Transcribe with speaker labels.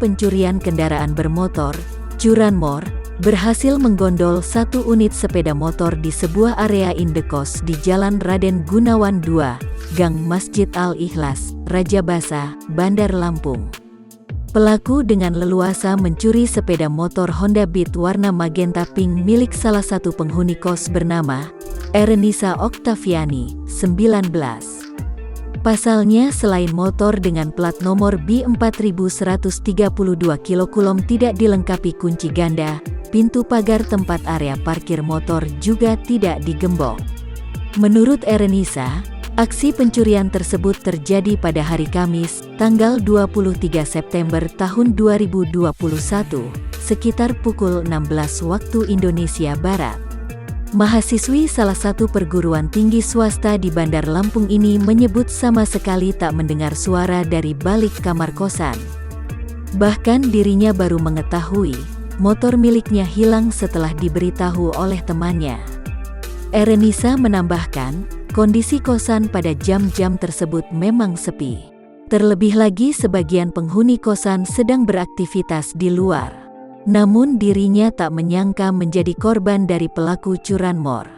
Speaker 1: pencurian kendaraan bermotor, curanmor, berhasil menggondol satu unit sepeda motor di sebuah area indekos di Jalan Raden Gunawan II, Gang Masjid Al-Ikhlas, Rajabasa, Bandar Lampung. Pelaku dengan leluasa mencuri sepeda motor Honda Beat warna magenta pink milik salah satu penghuni kos bernama Erenisa Oktaviani, 19. Pasalnya selain motor dengan plat nomor B4132 kg tidak dilengkapi kunci ganda, pintu pagar tempat area parkir motor juga tidak digembok. Menurut Erenisa, aksi pencurian tersebut terjadi pada hari Kamis, tanggal 23 September tahun 2021, sekitar pukul 16 waktu Indonesia Barat. Mahasiswi salah satu perguruan tinggi swasta di Bandar Lampung ini menyebut sama sekali tak mendengar suara dari balik kamar kosan. Bahkan dirinya baru mengetahui, motor miliknya hilang setelah diberitahu oleh temannya. Erenisa menambahkan, kondisi kosan pada jam-jam tersebut memang sepi. Terlebih lagi sebagian penghuni kosan sedang beraktivitas di luar. Namun dirinya tak menyangka menjadi korban dari pelaku curanmor.